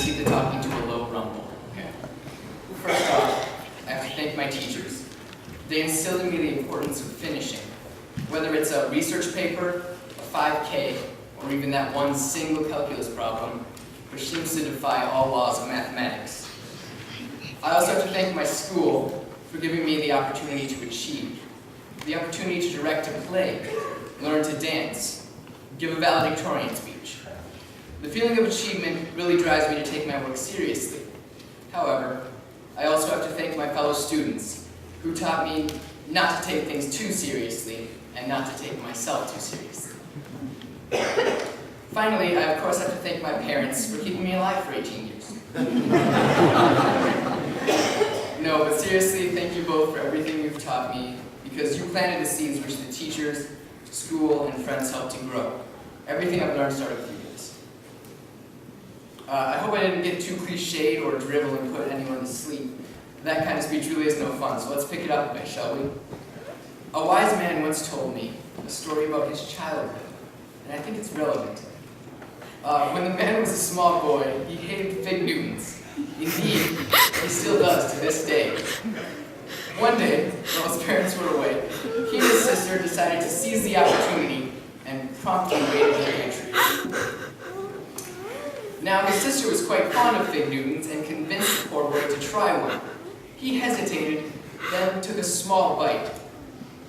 proceed to talking to a low rumble. Okay. First off, I have to thank my teachers. They instilled in me the importance of finishing. Whether it's a research paper, a 5K, or even that one single calculus problem, which seems to defy all laws of mathematics. I also have to thank my school for giving me the opportunity to achieve, the opportunity to direct a play, learn to dance, give a valedictorian speech. The feeling of achievement really drives me to take my work seriously. However, I also have to thank my fellow students who taught me not to take things too seriously and not to take myself too seriously. Finally, I of course have to thank my parents for keeping me alive for 18 years. No, but seriously, thank you both for everything you've taught me, because you planted the seeds which the teachers, school, and friends helped to grow. Everything I've learned started through this. I hope I didn't get too cliched or drivel and put anyone to sleep. That kind of speech really is no fun, so let's pick it up a bit, shall we? A wise man once told me a story about his childhood, and I think it's relevant. When the man was a small boy, he hated fig Newtons. Indeed, he still does to this day. One day, while his parents were away, he and his sister decided to seize the opportunity and promptly raided their pantry. Now, his sister was quite fond of fig Newtons and convinced the poor boy to try one. He hesitated, then took a small bite.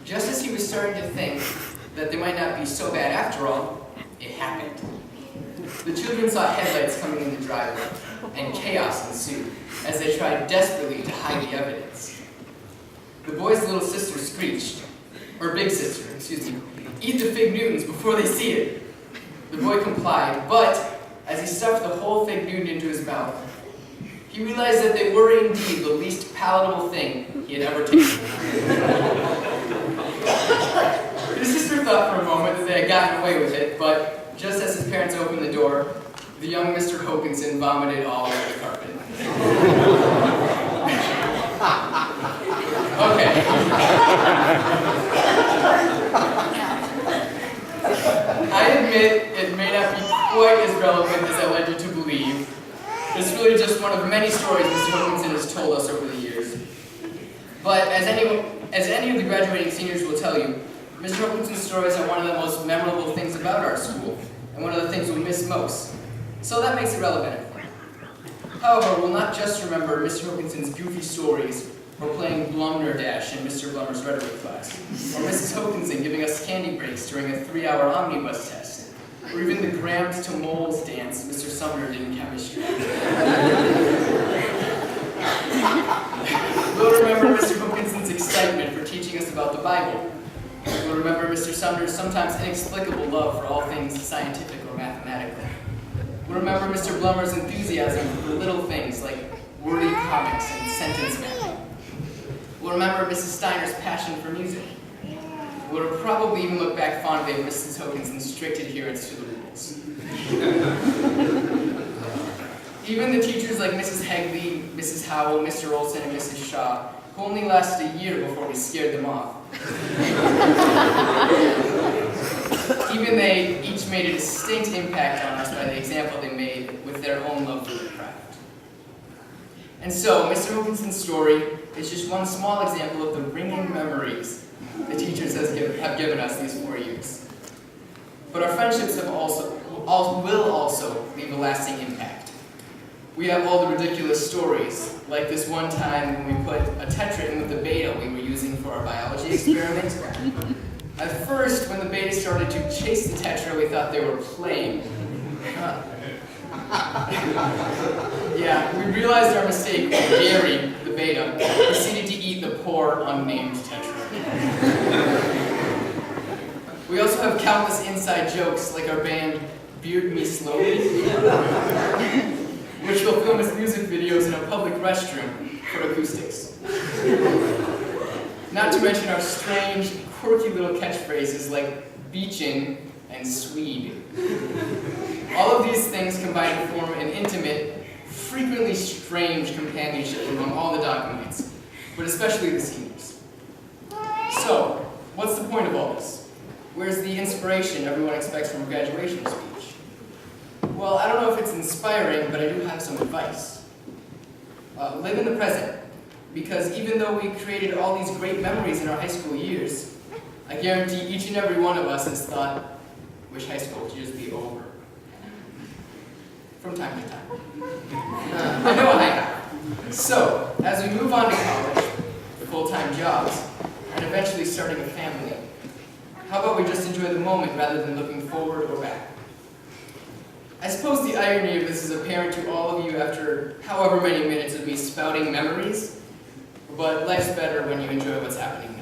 Just as he was starting to think that they might not be so bad after all, it happened. The children saw headlights coming in the driveway, and chaos ensued as they tried desperately to hide the evidence. The boy's little sister screeched, or big sister, excuse me, "Eat the fig Newtons before they see it." The boy complied, but as he stuffed the whole fig Newton into his mouth, he realized that they were indeed the least palatable thing he had ever tasted. His sister thought for a moment that they had gotten away with it, but just as his parents opened the door, the young Mr. Hokinson vomited all over the carpet. Okay. I admit it may not be quite as relevant as I led you to believe. It's really just one of many stories Mr. Hokinson has told us over the years. But as any of the graduating seniors will tell you, Mr. Hokinson's stories are one of the most memorable things about our school, and one of the things we'll miss most. So that makes it relevant. However, we'll not just remember Mr. Hokinson's goofy stories, or playing Blumner Dash in Mr. Blummer's rhetoric class, or Mrs. Hokinson giving us candy breaks during a 3-hour omnibus test, or even the Grams to Moles dance Mr. Sumner did in chemistry. We'll remember Mr. Hokinson's excitement for teaching us about the Bible. We'll remember Mr. Sumner's sometimes inexplicable love for all things scientific or mathematical. We'll remember Mr. Blummer's enthusiasm for little things like wordy comics and sentence mapping. We'll remember Mrs. Steiner's passion for music. We'll probably even look back fondly at Mrs. Hokinson's strict adherence to the rules. Even the teachers like Mrs. Hegley, Mrs. Howell, Mr. Olson, and Mrs. Shaw, who only lasted a year before we scared them off. Even they each made a distinct impact on us by the example they made with their own love for the craft. And so, Mr. Hokinson's story is just one small example of the ringing memories the teachers have given us these 4 years. But our friendships will also leave a lasting impact. We have all the ridiculous stories, like this one time when we put a tetra in with the beta we were using for our biology experiment. At first, when the beta started to chase the tetra, we thought they were playing. Yeah, we realized our mistake when Gary, the beta, proceeded to eat the poor, unnamed tetra. We also have countless inside jokes, like our band Beard Me Slowly, which will film its music videos in a public restroom for acoustics. Not to mention our strange, quirky little catchphrases like beaching and Swede. All of these things combine to form an intimate, frequently strange companionship among all the documents, but especially the seniors. So, what's the point of all this? Where's the inspiration everyone expects from a graduation speech? Well, I don't know if it's inspiring, but I do have some advice. Live in the present, because even though we created all these great memories in our high school years, I guarantee each and every one of us has thought, wish high school would just be over. From time to time. I know I have. So, as we move on to college, full-time jobs, and eventually starting a family, how about we just enjoy the moment rather than looking forward or back? I suppose the irony of this is apparent to all of you after however many minutes of me spouting memories, but life's better when you enjoy what's happening